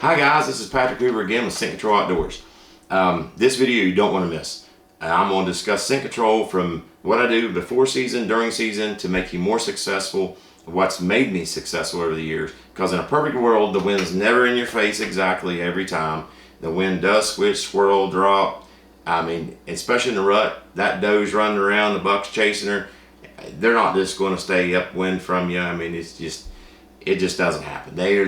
Hi guys, this is Patrick Hoover again with Scent Control Outdoors. This video you don't want to miss. I'm going to discuss scent control from what I do before season, during season, to make you more successful, what's made me successful over the years. Because in a perfect world, the wind's never in your face exactly every time. The wind does switch, swirl, drop. I mean, especially in the rut, that doe's running around, the buck's chasing her. They're not just going to stay upwind from you. I mean, it just doesn't happen. They're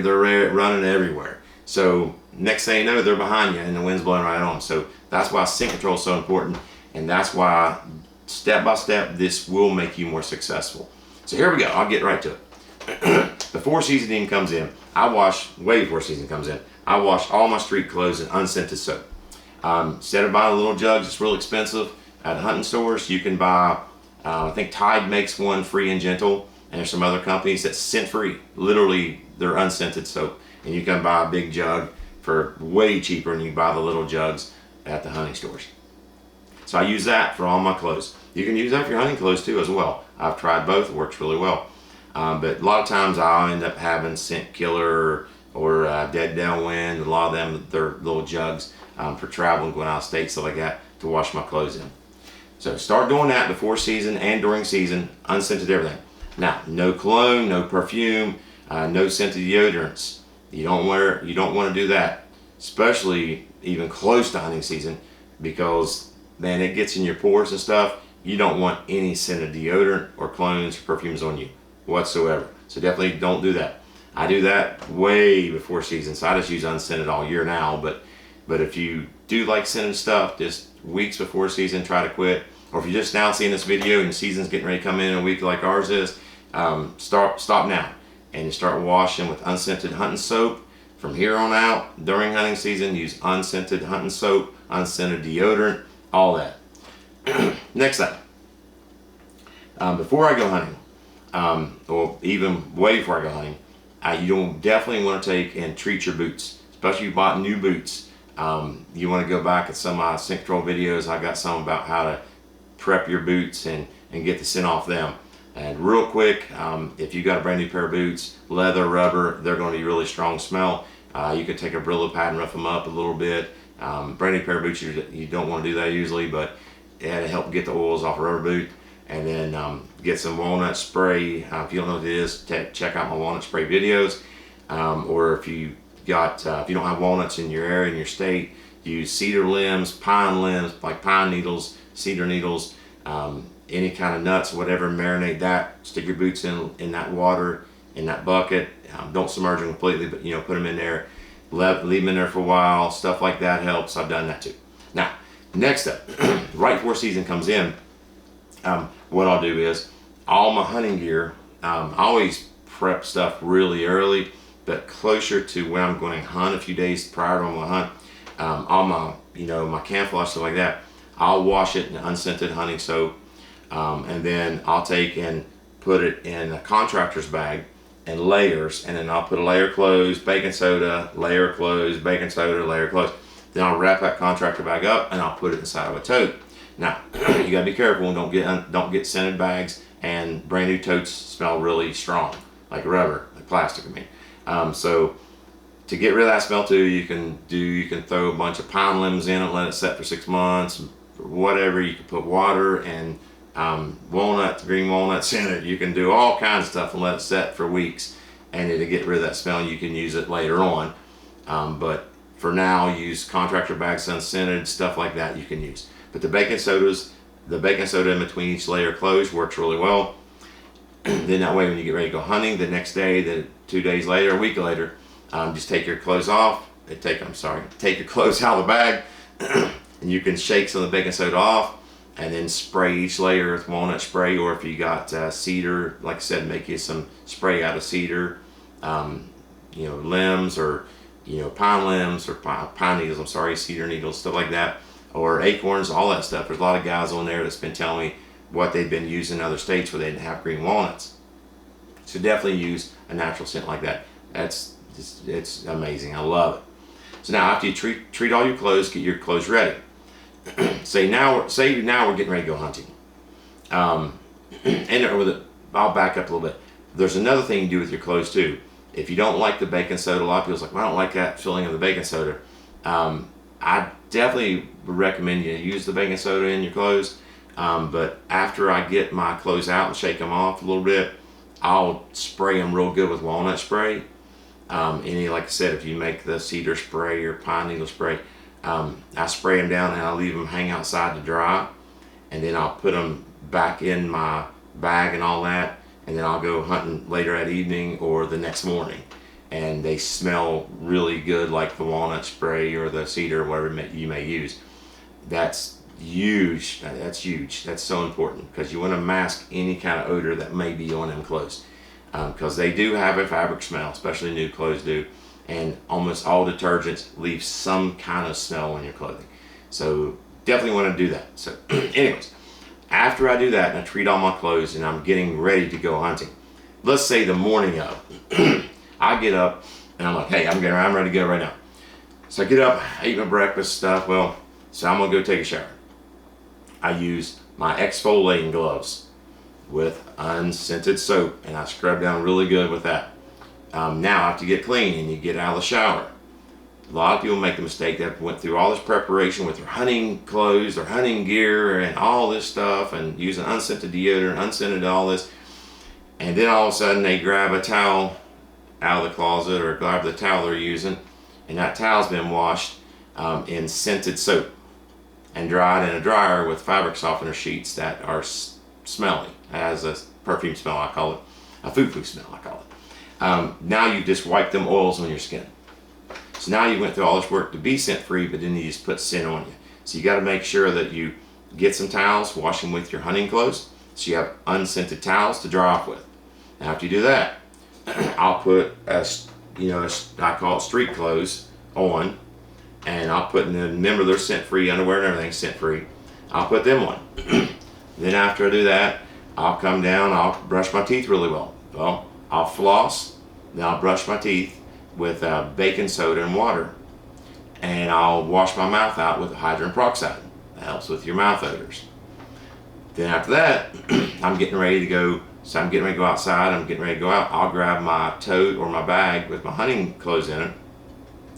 running everywhere. So next thing you know, they're behind you and the wind's blowing right on them. So that's why scent control is so important, and that's why step by step this will make you more successful. So here we go. I'll get right to it. Before seasoning comes in, way before season comes in, I wash all my street clothes in unscented soap. Instead of buying little jugs, it's real expensive at hunting stores. You can buy, I think Tide makes one, Free and Gentle, and there's some other companies that's scent free. Literally, they're unscented soap. And you can buy a big jug for way cheaper than you buy the little jugs at the hunting stores. So I use that for all my clothes. You can use that for your hunting clothes too as well. I've tried both, it works really well. But a lot of times I'll end up having Scent Killer or Dead Downwind. A lot of them, they're little jugs for traveling, going out of state, stuff like that, to wash my clothes in. So start doing that before season and during season, unscented everything. Now, no cologne, no perfume, no scented deodorants. You don't want to do that, especially even close to hunting season, because man, it gets in your pores and stuff. You don't want any scented deodorant or colognes or perfumes on you whatsoever. So definitely don't do that. I do that way before season, so I just use unscented all year now. But if you do like scented stuff, just weeks before season, try to quit. Or if you're just now seeing this video and the season's getting ready to come in a week like ours is, stop now. And you start washing with unscented hunting soap. From here on out, during hunting season, use unscented hunting soap, unscented deodorant, all that. Next thing, before I go hunting, or even way before I go hunting, you definitely want to take and treat your boots, especially if you bought new boots. You want to go back at some of my scent control videos. I got some about how to prep your boots and get the scent off them. And real quick, if you got a brand new pair of boots, leather, rubber, they're going to be really strong smell. You can take a Brillo pad and rough them up a little bit. Brand new pair of boots, you don't want to do that usually, but it'll help get the oils off a rubber boot. And then get some walnut spray. If you don't know what it is, check out my walnut spray videos. Or if you don't have walnuts in your area, in your state, use cedar limbs, pine limbs, like pine needles, cedar needles. Any kind of nuts, whatever, marinate that, stick your boots in that water, in that bucket. Don't submerge them completely, but put them in there, leave them in there for a while. Stuff like that helps. I've done that too. Now, next up, right before season comes in, what I'll do is all my hunting gear, I always prep stuff really early, but closer to when I'm going to hunt, a few days prior to my hunt, all my my camouflage, stuff like that, I'll wash it in unscented hunting soap. And then I'll take and put it in a contractor's bag in layers, and then I'll put a layer of clothes, baking soda, layer of clothes, baking soda, layer of clothes. Then I'll wrap that contractor bag up and I'll put it inside of a tote. Now, you gotta be careful and don't get scented bags, and brand new totes smell really strong, like rubber, like plastic, so to get rid of that smell too, you can throw a bunch of pine limbs in it, let it set for 6 months, or whatever. You can put water and green walnuts in it. You can do all kinds of stuff and let it set for weeks, and it'll get rid of that smell. You can use it later on, but for now, use contractor bags, unscented, stuff like that you can use. But the baking soda in between each layer of clothes works really well. Then that way, when you get ready to go hunting the next day, 2 days later, a week later, just take your clothes off. Take your clothes out of the bag, and you can shake some of the baking soda off, and then spray each layer with walnut spray. Or if you got cedar, like I said, make you some spray out of cedar, limbs, or pine limbs, or pine needles. Cedar needles, stuff like that, or acorns, all that stuff. There's a lot of guys on there that's been telling me what they've been using in other states where they didn't have green walnuts. So definitely use a natural scent like that. It's amazing. I love it. So now after you treat all your clothes, get your clothes ready. Say now we're getting ready to go hunting. I'll back up a little bit. There's another thing you do with your clothes too. If you don't like the baking soda, a lot of people's like, well, I don't like that feeling of the baking soda. I definitely would recommend you use the baking soda in your clothes. But after I get my clothes out and shake them off a little bit, I'll spray them real good with walnut spray. Like I said, if you make the cedar spray or pine needle spray, I spray them down and I leave them hang outside to dry, and then I'll put them back in my bag and all that, and then I'll go hunting later that evening or the next morning, and they smell really good like the walnut spray or the cedar or whatever you may use. That's huge. That's huge. That's so important, because you want to mask any kind of odor that may be on them clothes, because they do have a fabric smell, especially new clothes do, and almost all detergents leave some kind of smell on your clothing. So definitely want to do that. So anyways, after I do that and I treat all my clothes and I'm getting ready to go hunting, let's say the morning of, I get up and I'm like, hey, I'm ready to go right now. So I get up, I eat my breakfast stuff. So I'm gonna go take a shower. I use my exfoliating gloves with unscented soap, and I scrub down really good with that. Now after you get clean and you get out of the shower, a lot of people make the mistake that went through all this preparation with their hunting clothes, their hunting gear, and all this stuff, and using unscented deodorant, unscented all this, and then all of a sudden they grab a towel out of the closet or grab the towel they're using, and that towel's been washed in scented soap and dried in a dryer with fabric softener sheets that are smelly. It has a perfume smell, I call it, a foo-foo smell, I call it. Now you just wipe them oils on your skin. So now you went through all this work to be scent free, but then you just put scent on you. So you got to make sure that you get some towels, wash them with your hunting clothes, so you have unscented towels to dry off with. Now after you do that, I'll put I call it street clothes on, and I'll put in remember they're scent free, underwear and everything scent free. I'll put them on. Then after I do that, I'll come down, I'll brush my teeth really well. Well, I'll floss, then I'll brush my teeth with baking soda and water, and I'll wash my mouth out with hydrogen peroxide. That helps with your mouth odors. Then after that, I'm getting ready to go. So I'm getting ready to go outside. I'm getting ready to go out. I'll grab my tote or my bag with my hunting clothes in it,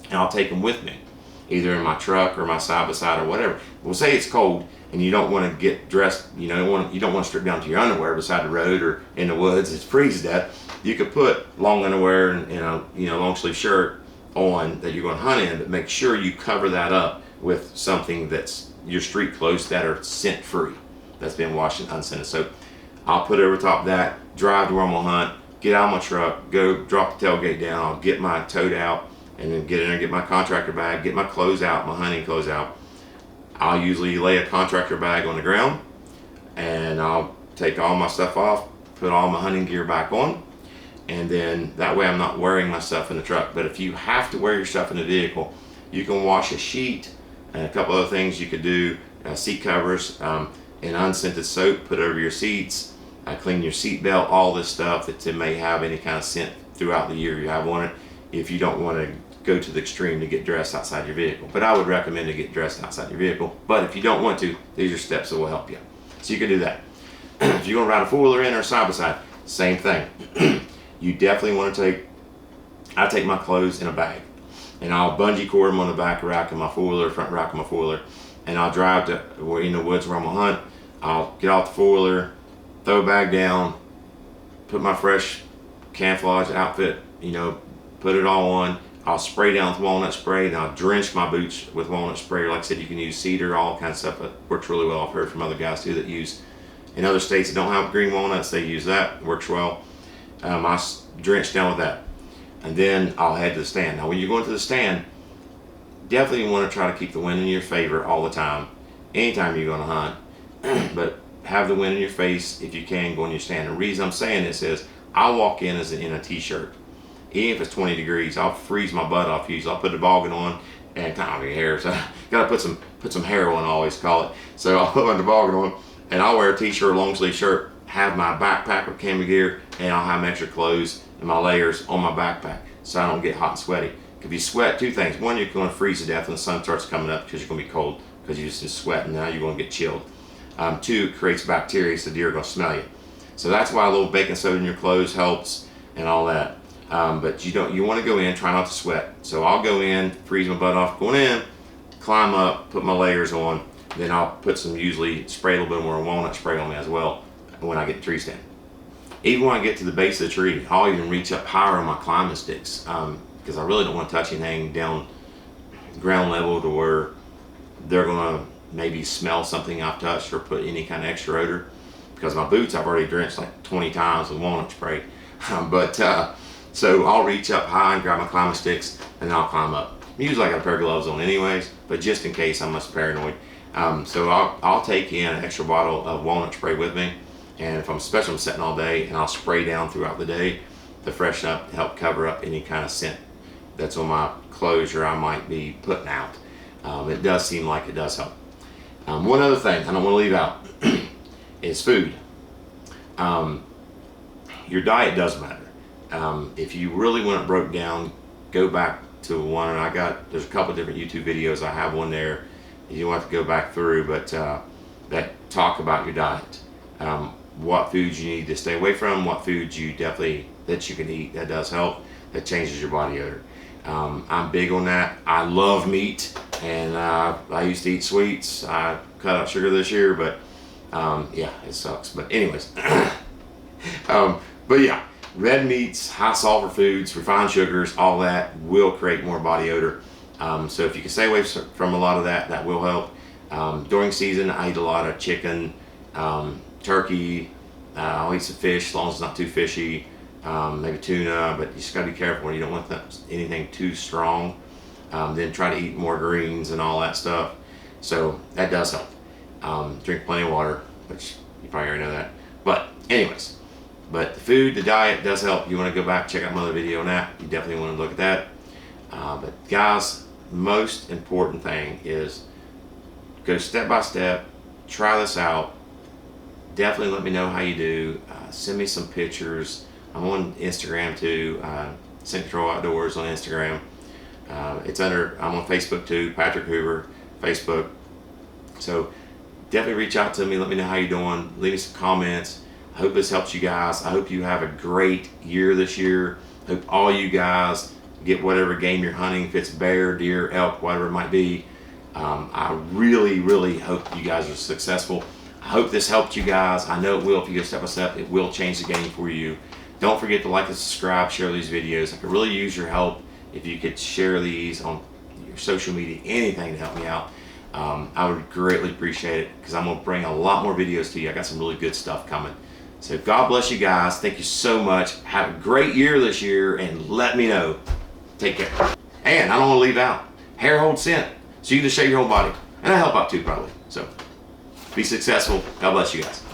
and I'll take them with me, either in my truck or my side by side or whatever. We'll say it's cold and you don't want to get dressed. You don't want to strip down to your underwear beside the road or in the woods. It's freezing to death. You could put long underwear and long sleeve shirt on that you're going to hunt in, but make sure you cover that up with something that's your street clothes that are scent free, that's been washed in unscented soap. I'll put it over top of that, drive to where I'm gonna hunt, get out of my truck, go drop the tailgate down, I'll get my tote out, and then get in there, get my contractor bag, get my clothes out, my hunting clothes out. I'll usually lay a contractor bag on the ground, and I'll take all my stuff off, put all my hunting gear back on, and then that way I'm not wearing my stuff in the truck. But if you have to wear your stuff in the vehicle, you can wash a sheet and a couple other things you could do, seat covers, in unscented soap, put over your seats, clean your seat belt, all this stuff that may have any kind of scent throughout the year you have on it, if you don't want to go to the extreme to get dressed outside your vehicle. But I would recommend to get dressed outside your vehicle. But if you don't want to, these are steps that will help you. So you can do that. If you're going to ride a four-wheeler in or side by side, same thing. You definitely want to I take my clothes in a bag, and I'll bungee cord them on the back rack of my four-wheeler, front rack of my four-wheeler, and I'll drive to in the woods where I'm gonna hunt. I'll get off the four-wheeler, throw a bag down, put my fresh camouflage outfit, put it all on. I'll spray down with walnut spray, and I'll drench my boots with walnut spray. Like I said, you can use cedar, all kinds of stuff. It works really well. I've heard from other guys too that use, in other states that don't have green walnuts, they use that. It works well. I drench down with that. And then I'll head to the stand. Now when you're going to the stand, definitely want to try to keep the wind in your favor all the time, anytime you're going to hunt. But have the wind in your face if you can go in your stand. The reason I'm saying this is I'll walk in in a t-shirt. Even if it's 20 degrees, I'll freeze my butt off usually. I'll put the boggin on and kind of hair, so gotta put some hair on, I always call it. So I'll put my toboggan on, and I'll wear a t-shirt, long sleeve shirt, have my backpack with camo gear, and I'll have my extra clothes and my layers on my backpack so I don't get hot and sweaty. If you sweat, two things. One, you're going to freeze to death when the sun starts coming up because you're going to be cold because you're just sweating. Now you're going to get chilled. Two, it creates bacteria, so deer are going to smell you. So that's why a little baking soda in your clothes helps and all that. But you want to go in, try not to sweat. So I'll go in, freeze my butt off going in, climb up, put my layers on, then I'll put some, usually spray a little bit more walnut spray on me as well when I get to tree stand. Even when I get to the base of the tree, I'll even reach up higher on my climbing sticks, because I really don't want to touch anything down ground level to where they're going to maybe smell something I've touched or put any kind of extra odor. Because my boots I've already drenched like 20 times with walnut spray. So I'll reach up high and grab my climbing sticks and then I'll climb up. Usually I got a pair of gloves on anyways, but just in case I'm just paranoid. So I'll take in an extra bottle of walnut spray with me, and if I'm especially I'm sitting all day, and I'll spray down throughout the day to freshen up, to help cover up any kind of scent that's on my clothes or I might be putting out. It does seem like it does help. One other thing I don't want to leave out is food. Your diet does matter. If you really want it broke down, go back to one, and there's a couple of different YouTube videos. I have one there you want to go back through, but that talk about your diet. What foods you need to stay away from, what foods that you can eat that does help, that changes your body odor. I'm big on that. I love meat, and I used to eat sweets. I cut out sugar this year, but yeah, it sucks. But anyways, but yeah, red meats, high sulfur foods, refined sugars, all that will create more body odor. So if you can stay away from a lot of that, that will help. During season, I eat a lot of chicken, turkey. I'll eat some fish as long as it's not too fishy. Maybe tuna, but you just gotta be careful. You don't want anything too strong. Then try to eat more greens and all that stuff. So that does help. Drink plenty of water, which you probably already know that. But anyways, the food, the diet does help. You want to go back, check out my other video on that. You definitely want to look at that. But guys, most important thing is go step by step, try this out. Definitely let me know how you do. Send me some pictures. I'm on Instagram too, St. Control Outdoors on Instagram. I'm on Facebook too, Patrick Hoover, Facebook. So definitely reach out to me, let me know how you're doing, leave me some comments. I hope this helps you guys. I hope you have a great year this year. I hope all you guys get whatever game you're hunting, if it's bear, deer, elk, whatever it might be. I really, really hope you guys are successful. I hope this helped you guys. I know it will if you go step by step. It will change the game for you. Don't forget to like and subscribe, share these videos. I could really use your help if you could share these on your social media, anything to help me out. I would greatly appreciate it, because I'm going to bring a lot more videos to you. I got some really good stuff coming. So God bless you guys. Thank you so much. Have a great year this year, and let me know. Take care. And I don't want to leave out, hair holds scent, so you can shave your whole body, and I help out too probably. So be successful. God bless you guys.